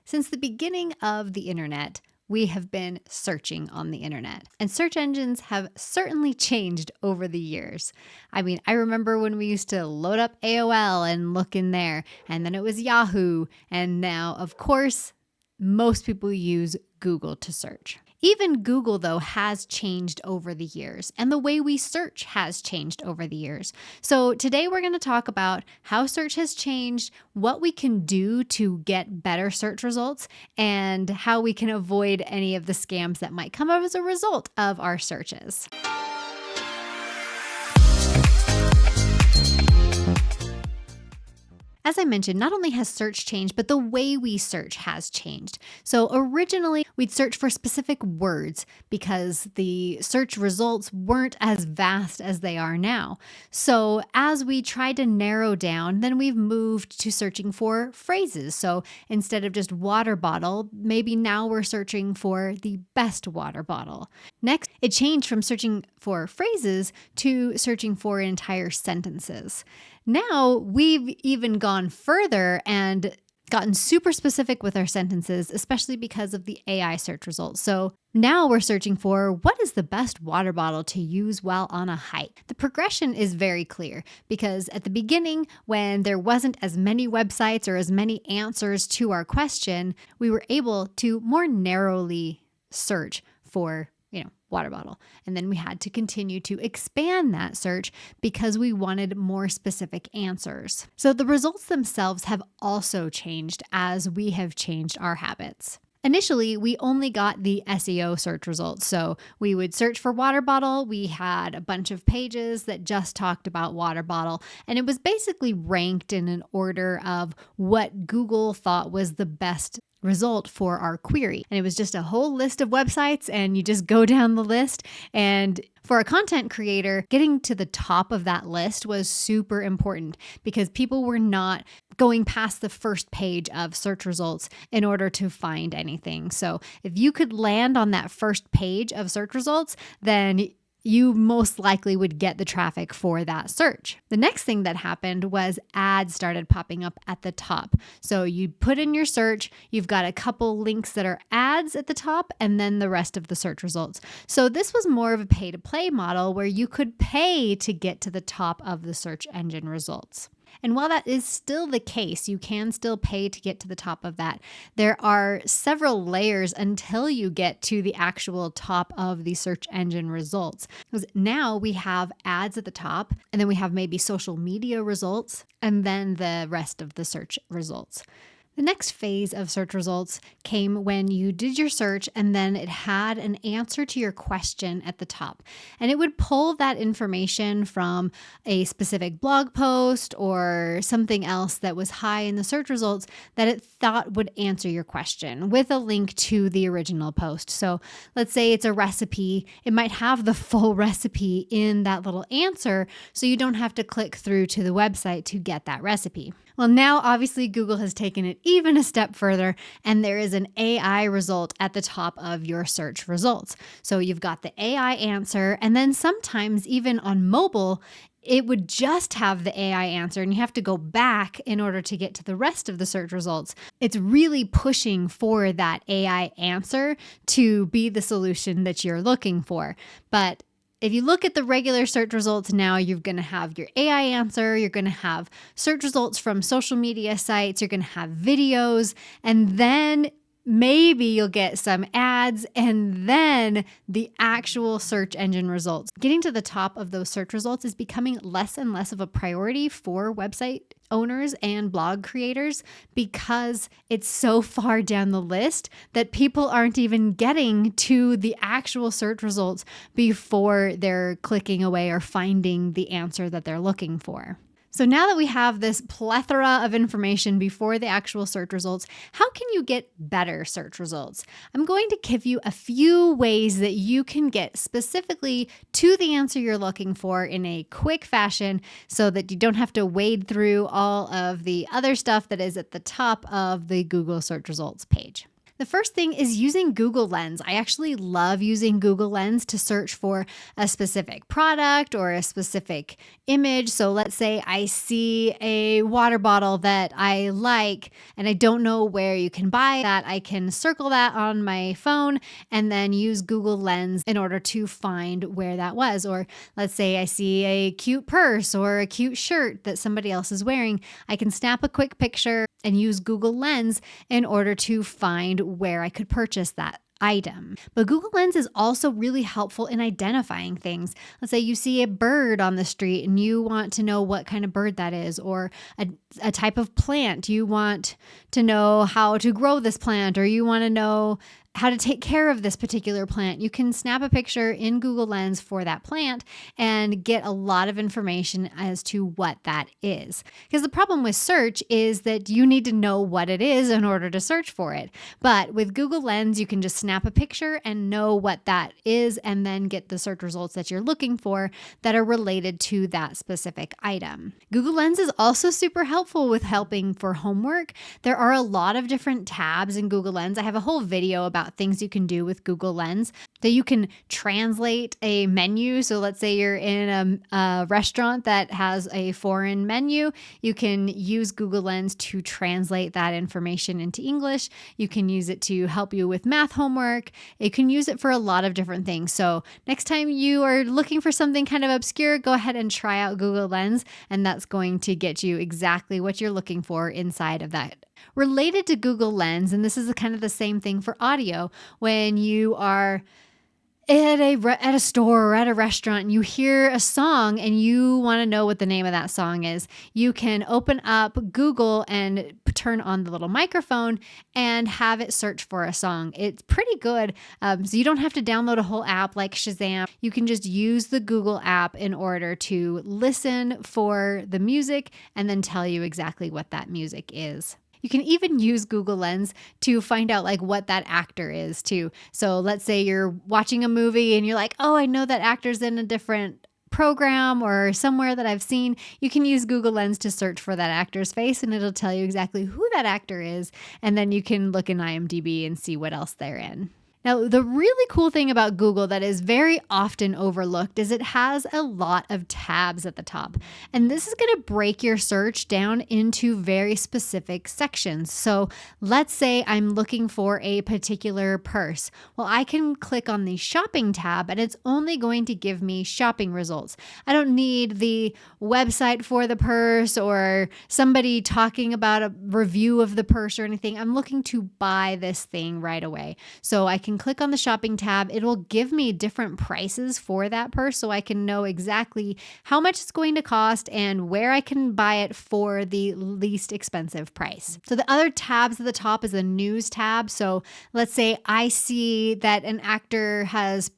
Since the beginning of the internet, we have been searching on the internet, and search engines have certainly changed over the years. I mean, I remember when we used to load up AOL and look in there, and then it was Yahoo, and now, of course, most people use Google to search. Even Google, though, has changed over the years, and the way we search has changed over the years. So today we're going to talk about how search has changed, what we can do to get better search results, and how we can avoid any of the scams that might come as a result of our searches. As I mentioned, not only has search changed, but the way we search has changed. So originally, we'd search for specific words because the search results weren't as vast as they are now. So as we tried to narrow down, then we've moved to searching for phrases. So instead of just water bottle, maybe now we're searching for the best water bottle. Next, it changed from searching for phrases to searching for entire sentences. Now we've even gone further and gotten super specific with our sentences, especially because of the AI search results. So now we're searching for what is the best water bottle to use while on a hike. The progression is very clear because at the beginning, when there wasn't as many websites or as many answers to our question, we were able to more narrowly search for water bottle. And then we had to continue to expand that search because we wanted more specific answers. So the results themselves have also changed as we have changed our habits. Initially, we only got the SEO search results. So we would search for water bottle. We had a bunch of pages that just talked about water bottle. And it was basically ranked in an order of what Google thought was the best result for our query. And it was just a whole list of websites, and you just go down the list. And for a content creator, getting to the top of that list was super important because people were not going past the first page of search results in order to find anything. So if you could land on that first page of search results, then you most likely would get the traffic for that search. The next thing that happened was ads started popping up at the top. So you put in your search, you've got a couple links that are ads at the top, and then the rest of the search results. So this was more of a pay-to-play model where you could pay to get to the top of the search engine results. And while that is still the case, you can still pay to get to the top of that. There are several layers until you get to the actual top of the search engine results. Because now we have ads at the top, and then we have maybe social media results, and then the rest of the search results. The next phase of search results came when you did your search and then it had an answer to your question at the top. And it would pull that information from a specific blog post or something else that was high in the search results that it thought would answer your question with a link to the original post. So let's say it's a recipe. It might have the full recipe in that little answer, so you don't have to click through to the website to get that recipe. Well, now obviously Google has taken it even a step further, and there is an AI result at the top of your search results. So you've got the AI answer, and then sometimes even on mobile, it would just have the AI answer, and you have to go back in order to get to the rest of the search results. It's really pushing for that AI answer to be the solution that you're looking for. But if you look at the regular search results now, you're going to have your AI answer, you're going to have search results from social media sites, you're going to have videos, and then maybe you'll get some ads and then the actual search engine results. Getting to the top of those search results is becoming less and less of a priority for website owners and blog creators because it's so far down the list that people aren't even getting to the actual search results before they're clicking away or finding the answer that they're looking for. So now that we have this plethora of information before the actual search results, how can you get better search results? I'm going to give you a few ways that you can get specifically to the answer you're looking for in a quick fashion so that you don't have to wade through all of the other stuff that is at the top of the Google search results page. The first thing is using Google Lens. I actually love using Google Lens to search for a specific product or a specific image. So let's say I see a water bottle that I like and I don't know where you can buy that. I can circle that on my phone and then use Google Lens in order to find where that was. Or let's say I see a cute purse or a cute shirt that somebody else is wearing. I can snap a quick picture and use Google Lens in order to find where I could purchase that item. But Google Lens is also really helpful in identifying things. Let's say you see a bird on the street and you want to know what kind of bird that is, or a type of plant. You want to know how to grow this plant, or you want to know how to take care of this particular plant. You can snap a picture in Google Lens for that plant and get a lot of information as to what that is. Because the problem with search is that you need to know what it is in order to search for it. But with Google Lens, you can just snap a picture and know what that is and then get the search results that you're looking for that are related to that specific item. Google Lens is also super helpful with helping for homework. There are a lot of different tabs in Google Lens. I have a whole video about things you can do with Google Lens. So you can translate a menu. So let's say you're in a restaurant that has a foreign menu. You can use Google Lens to translate that information into English. You can use it to help you with math homework. You can use it for a lot of different things. So next time you are looking for something kind of obscure, go ahead and try out Google Lens, and that's going to get you exactly what you're looking for inside of that. Related to Google Lens, and this is kind of the same thing for audio, when you are at a store or at a restaurant and you hear a song and you want to know what the name of that song is, you can open up Google and turn on the little microphone and have it search for a song. It's pretty good. So you don't have to download a whole app like Shazam. You can just use the Google app in order to listen for the music and then tell you exactly what that music is. You can even use Google Lens to find out like what that actor is too. So let's say you're watching a movie and you're like, oh, I know that actor's in a different program or somewhere that I've seen. You can use Google Lens to search for that actor's face and it'll tell you exactly who that actor is. And then you can look in IMDb and see what else they're in. Now, the really cool thing about Google that is very often overlooked is it has a lot of tabs at the top. And this is going to break your search down into very specific sections. So let's say I'm looking for a particular purse. Well, I can click on the shopping tab and it's only going to give me shopping results. I don't need the website for the purse or somebody talking about a review of the purse or anything. I'm looking to buy this thing right away. So I can click on the shopping tab. It will give me different prices for that purse so I can know exactly how much it's going to cost and where I can buy it for the least expensive price. So the other tabs at the top is the news tab. So let's say I see that an actor has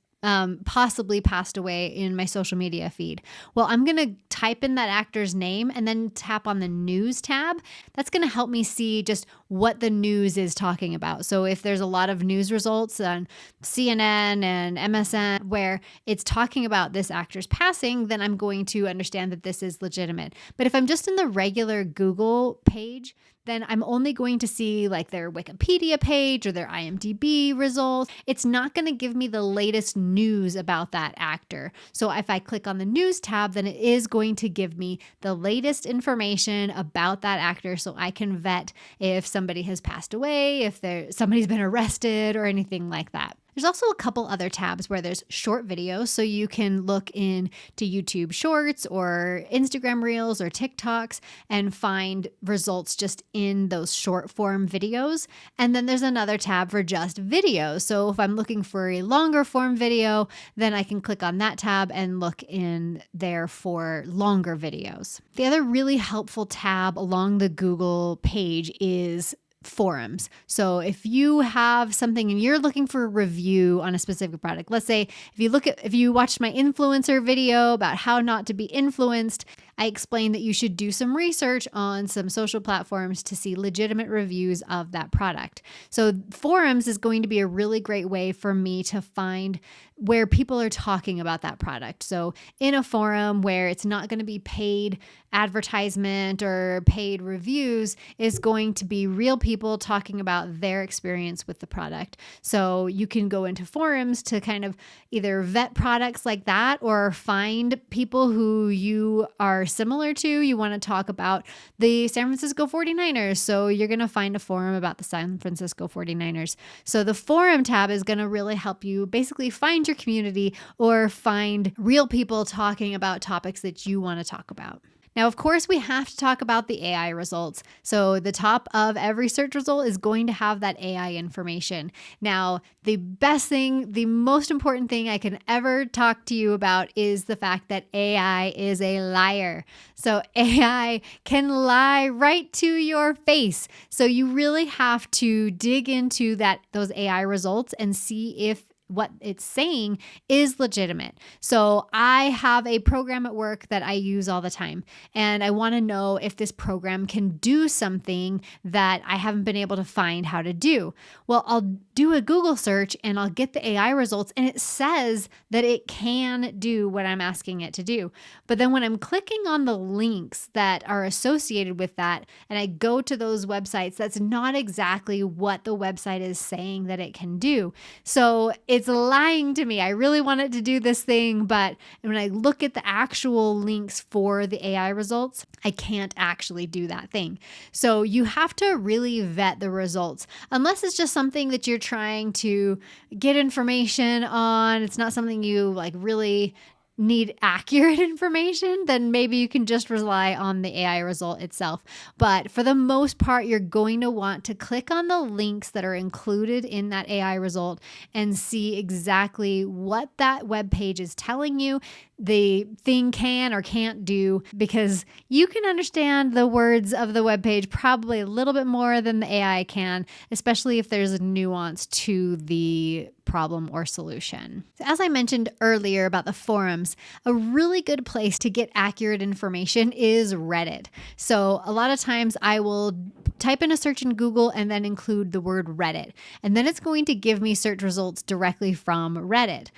possibly passed away in my social media feed. Well, I'm going to type in that actor's name and then tap on the news tab. That's going to help me see just what the news is talking about. So if there's a lot of news results on CNN and MSN where it's talking about this actor's passing, then I'm going to understand that this is legitimate. But if I'm just in the regular Google page, then I'm only going to see like their Wikipedia page or their IMDb results. It's not going to give me the latest news about that actor. So if I click on the news tab, then it is going to give me the latest information about that actor so I can vet if somebody has passed away, if somebody's been arrested or anything like that. There's also a couple other tabs where there's short videos, so you can look into YouTube Shorts or Instagram Reels or TikToks and find results just in those short form videos. And then there's another tab for just videos. So if I'm looking for a longer form video, then I can click on that tab and look in there for longer videos. The other really helpful tab along the Google page is forums. So if you have something and you're looking for a review on a specific product, let's say if you watched my influencer video about how not to be influenced, I explain that you should do some research on some social platforms to see legitimate reviews of that product. So forums is going to be a really great way for me to find where people are talking about that product. So in a forum where it's not going to be paid advertisement or paid reviews, is going to be real people talking about their experience with the product. So you can go into forums to kind of either vet products like that or find people who you are similar to. You want to talk about the San Francisco 49ers. So you're going to find a forum about the San Francisco 49ers. So the forum tab is going to really help you basically find your community or find real people talking about topics that you want to talk about. Now, of course, we have to talk about the AI results. So the top of every search result is going to have that AI information. Now, the best thing, the most important thing I can ever talk to you about is the fact that AI is a liar. So AI can lie right to your face. So you really have to dig into those AI results and see if what it's saying is legitimate. So I have a program at work that I use all the time, and I want to know if this program can do something that I haven't been able to find how to do. Well, I'll do a Google search and I'll get the AI results, and it says that it can do what I'm asking it to do. But then when I'm clicking on the links that are associated with that, and I go to those websites, that's not exactly what the website is saying that it can do. So it's lying to me. I really want it to do this thing, but when I look at the actual links for the AI results, I can't actually do that thing. So you have to really vet the results. Unless it's just something that you're trying to get information on, it's not something you really need accurate information, then maybe you can just rely on the AI result itself. But for the most part, you're going to want to click on the links that are included in that AI result and see exactly what that web page is telling you the thing can or can't do, because you can understand the words of the web page probably a little bit more than the AI can, especially if there's a nuance to the problem or solution. So as I mentioned earlier about the forums, a really good place to get accurate information is Reddit. So a lot of times I will type in a search in Google and then include the word Reddit, and then it's going to give me search results directly from Reddit.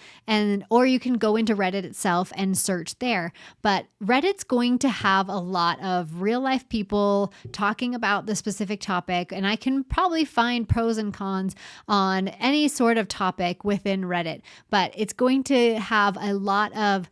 Or you can go into Reddit itself and search there. But Reddit's going to have a lot of real life people talking about the specific topic, and I can probably find pros and cons on any sort of topic within Reddit, but it's going to have a lot of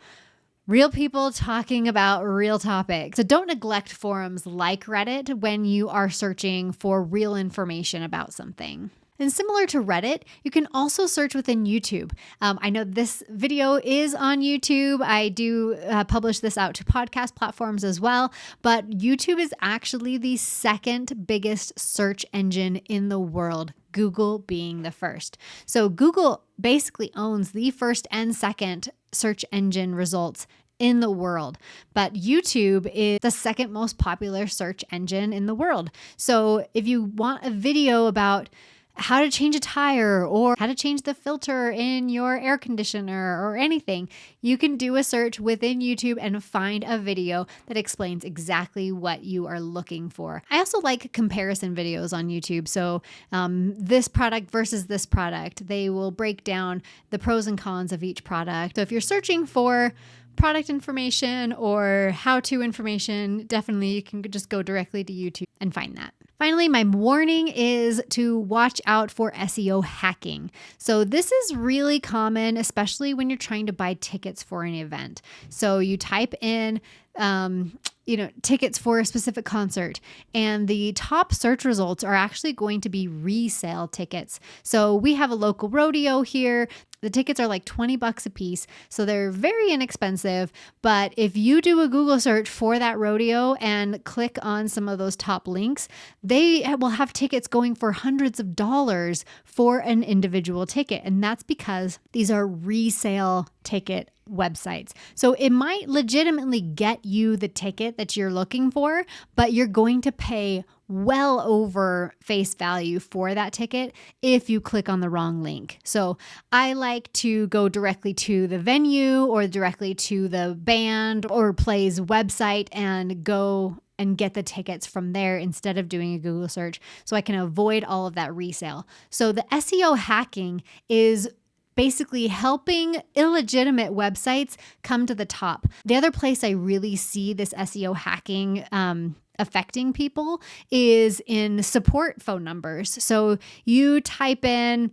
real people talking about real topics. So don't neglect forums like Reddit when you are searching for real information about something. And similar to Reddit, you can also search within YouTube. I know this video is on YouTube. I do publish this out to podcast platforms as well, but YouTube is actually the second biggest search engine in the world, Google being the first. So Google basically owns the first and second search engine results in the world, but YouTube is the second most popular search engine in the world. So if you want a video about how to change a tire or how to change the filter in your air conditioner or anything, you can do a search within YouTube and find a video that explains exactly what you are looking for. I also like comparison videos on YouTube. So this product versus this product, they will break down the pros and cons of each product. So if you're searching for product information or how-to information, definitely you can just go directly to YouTube and find that. Finally, my warning is to watch out for SEO hacking. So this is really common, especially when you're trying to buy tickets for an event. So you type in tickets for a specific concert, and the top search results are actually going to be resale tickets. So we have a local rodeo here. The tickets are like $20 a piece, so they're very inexpensive. But if you do a Google search for that rodeo and click on some of those top links, they will have tickets going for hundreds of dollars for an individual ticket. And that's because these are resale ticket websites. So it might legitimately get you the ticket that you're looking for, but you're going to pay well over face value for that ticket if you click on the wrong link. So I like to go directly to the venue or directly to the band or play's website and go and get the tickets from there instead of doing a Google search, so I can avoid all of that resale. So the SEO hacking is basically helping illegitimate websites come to the top. The other place I really see this SEO hacking affecting people is in support phone numbers. So you type in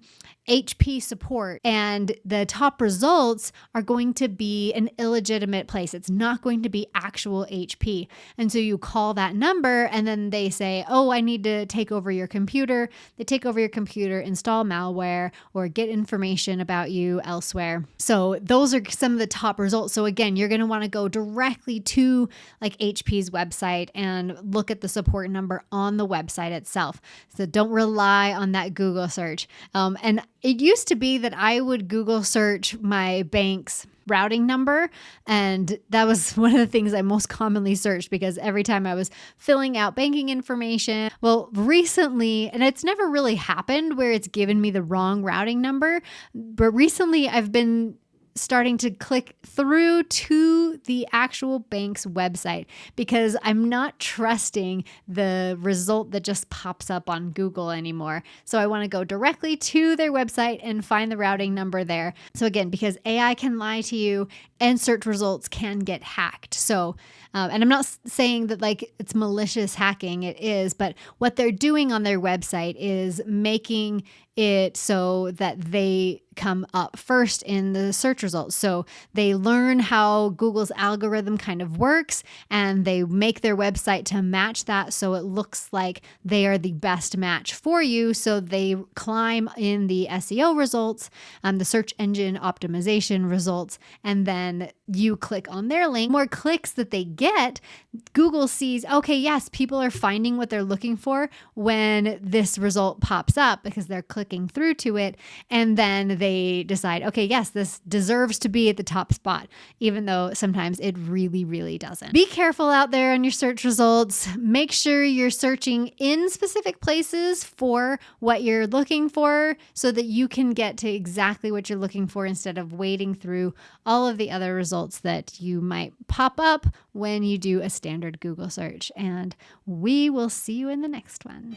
HP support and the top results are going to be an illegitimate place. It's not going to be actual HP. And so you call that number and then they say, oh, I need to take over your computer. They take over your computer, install malware, or get information about you elsewhere. So those are some of the top results. So again, you're going to want to go directly to like HP's website and look at the support number on the website itself. So don't rely on that Google search. And it used to be that I would Google search my bank's routing number, and that was one of the things I most commonly searched because every time I was filling out banking information. Well, recently, and it's never really happened where it's given me the wrong routing number, but recently I've been starting to click through to the actual bank's website because I'm not trusting the result that just pops up on Google anymore. So I want to go directly to their website and find the routing number there. So again, because AI can lie to you and search results can get hacked. So, and I'm not saying that like it's malicious hacking, it is, but what they're doing on their website is making it so that they come up first in the search results. So they learn how Google's algorithm kind of works and they make their website to match that so it looks like they are the best match for you. So they climb in the SEO results, the search engine optimization results, and then you click on their link. More clicks that they get, Google sees, okay, yes, people are finding what they're looking for when this result pops up because they're clicking through to it. And then they decide, okay, yes, this deserves to be at the top spot, even though sometimes it really, really doesn't. Be careful out there on your search results. Make sure you're searching in specific places for what you're looking for so that you can get to exactly what you're looking for instead of wading through all of the other results that you might pop up when you do a standard Google search. And we will see you in the next one.